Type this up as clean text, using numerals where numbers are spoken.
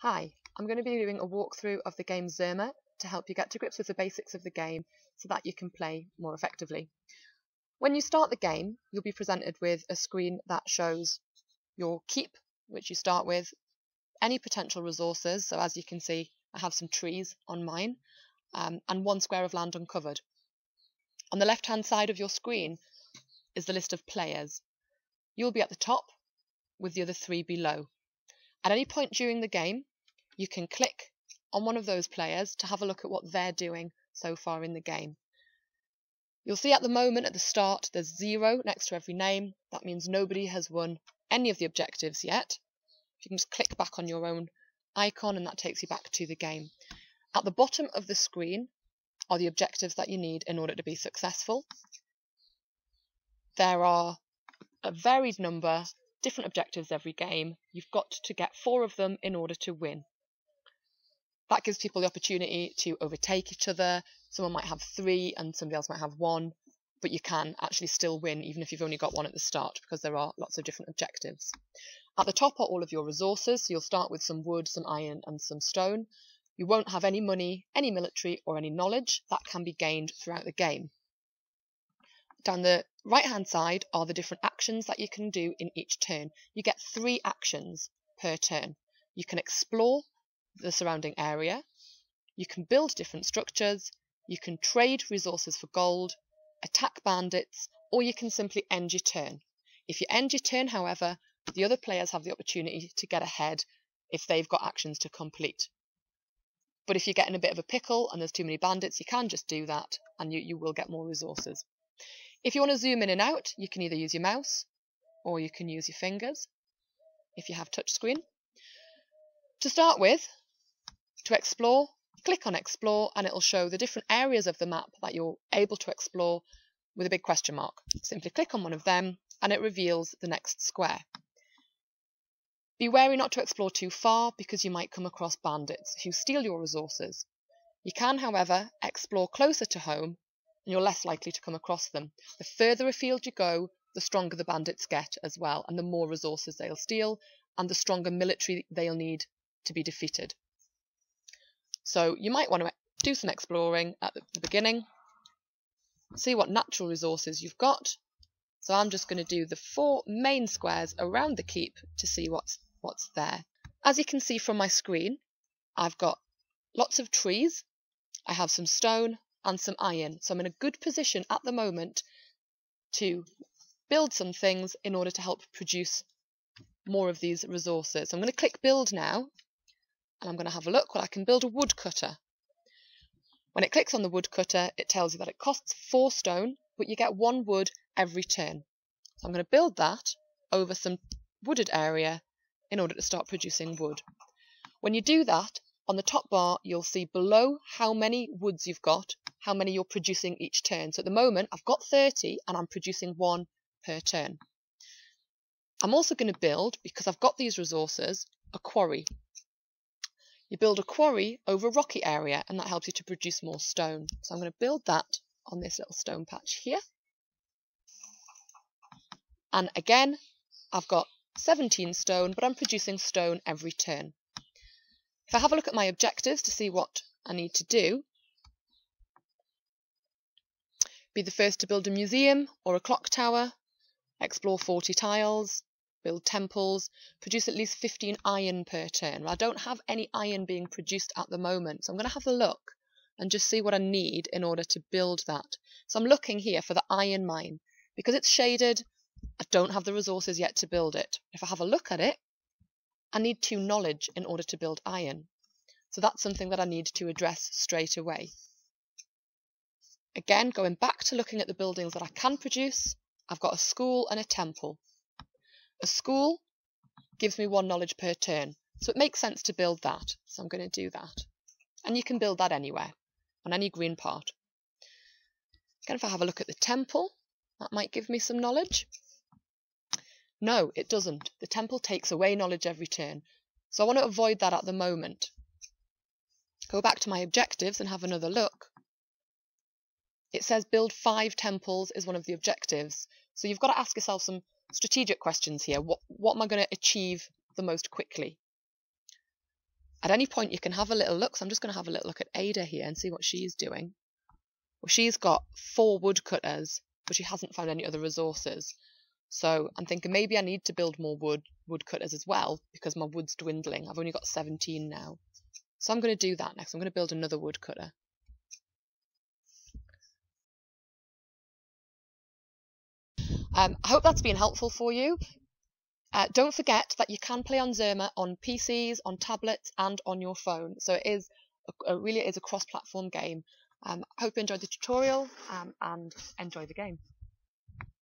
Hi, I'm going to be doing a walkthrough of the game Zirma to help you get to grips with the basics of the game so that you can play more effectively. When you start the game, you'll be presented with a screen that shows your keep, which you start with, any potential resources. So as you can see, I have some trees on mine and 1 square of land uncovered. On the left-hand side of your screen is the list of players. You'll be at the top with the other 3 below. At any point during the game, you can click on one of those players to have a look at what they're doing so far in the game. You'll see at the moment at the start there's 0 next to every name. That means nobody has won any of the objectives yet. You can just click back on your own icon and that takes you back to the game. At the bottom of the screen are the objectives that you need in order to be successful. There are a varied number, different objectives every game. You've got to get 4 of them in order to win. That gives people the opportunity to overtake each other. Someone might have 3 and somebody else might have 1, but you can actually still win even if you've only got 1 at the start because there are lots of different objectives. At the top are all of your resources, so you'll start with some wood, some iron and some stone. You won't have any money, any military or any knowledge. That can be gained throughout the game. Down the right hand side are the different actions that you can do in each turn. You get 3 actions per turn. You can explore the surrounding area, you can build different structures, you can trade resources for gold, attack bandits, or you can simply end your turn. If you end your turn, however, the other players have the opportunity to get ahead if they've got actions to complete. But if you get in a bit of a pickle and there's too many bandits, you can just do that and you will get more resources. If you want to zoom in and out, you can either use your mouse or you can use your fingers if you have touchscreen. To start with, to explore, click on Explore and it'll show the different areas of the map that you're able to explore with a big question mark. Simply click on one of them and it reveals the next square. Be wary not to explore too far because you might come across bandits who steal your resources. You can, however, explore closer to home and you're less likely to come across them. The further afield you go, the stronger the bandits get as well and the more resources they'll steal and the stronger military they'll need to be defeated. So you might want to do some exploring at the beginning, see what natural resources you've got. So I'm just going to do the 4 main squares around the keep to see what's there. As you can see from my screen, I've got lots of trees, I have some stone and some iron. So I'm in a good position at the moment to build some things in order to help produce more of these resources. So I'm going to click build now. And I'm going to have a look. Well, I can build a woodcutter. When it clicks on the woodcutter, it tells you that it costs 4 stone, but you get 1 wood every turn. So I'm going to build that over some wooded area in order to start producing wood. When you do that, on the top bar, you'll see below how many woods you've got, how many you're producing each turn. So at the moment, I've got 30 and I'm producing 1 per turn. I'm also going to build, because I've got these resources, a quarry. You build a quarry over a rocky area and that helps you to produce more stone. So I'm going to build that on this little stone patch here. And again, I've got 17 stone, but I'm producing stone every turn. If I have a look at my objectives to see what I need to do, be the first to build a museum or a clock tower, explore 40 tiles, build temples, produce at least 15 iron per turn. Well, I don't have any iron being produced at the moment, so I'm going to have a look and just see what I need in order to build that. So I'm looking here for the iron mine. Because it's shaded, I don't have the resources yet to build it. If I have a look at it, I need 2 knowledge in order to build iron. So that's something that I need to address straight away. Again, going back to looking at the buildings that I can produce, I've got a school and a temple. A school gives me 1 knowledge per turn, so it makes sense to build that. So I'm going to do that. And you can build that anywhere, on any green part. Again, if I have a look at the temple, that might give me some knowledge. No, it doesn't. The temple takes away knowledge every turn. So I want to avoid that at the moment. Go back to my objectives and have another look. It says build 5 temples is one of the objectives. So you've got to ask yourself some strategic questions here. What am I going to achieve the most quickly? At any point you can have a little look. So I'm just going to have a little look at Ada here and see what she's doing. Well, she's got 4 woodcutters, but she hasn't found any other resources. So I'm thinking maybe I need to build more woodcutters as well, because my wood's dwindling. I've only got 17 now. So I'm going to do that next. I'm going to build another woodcutter. I hope that's been helpful for you. Don't forget that you can play on Zirma on PCs, on tablets, and on your phone. So it is really is a cross-platform game. I hope you enjoyed the tutorial and enjoy the game.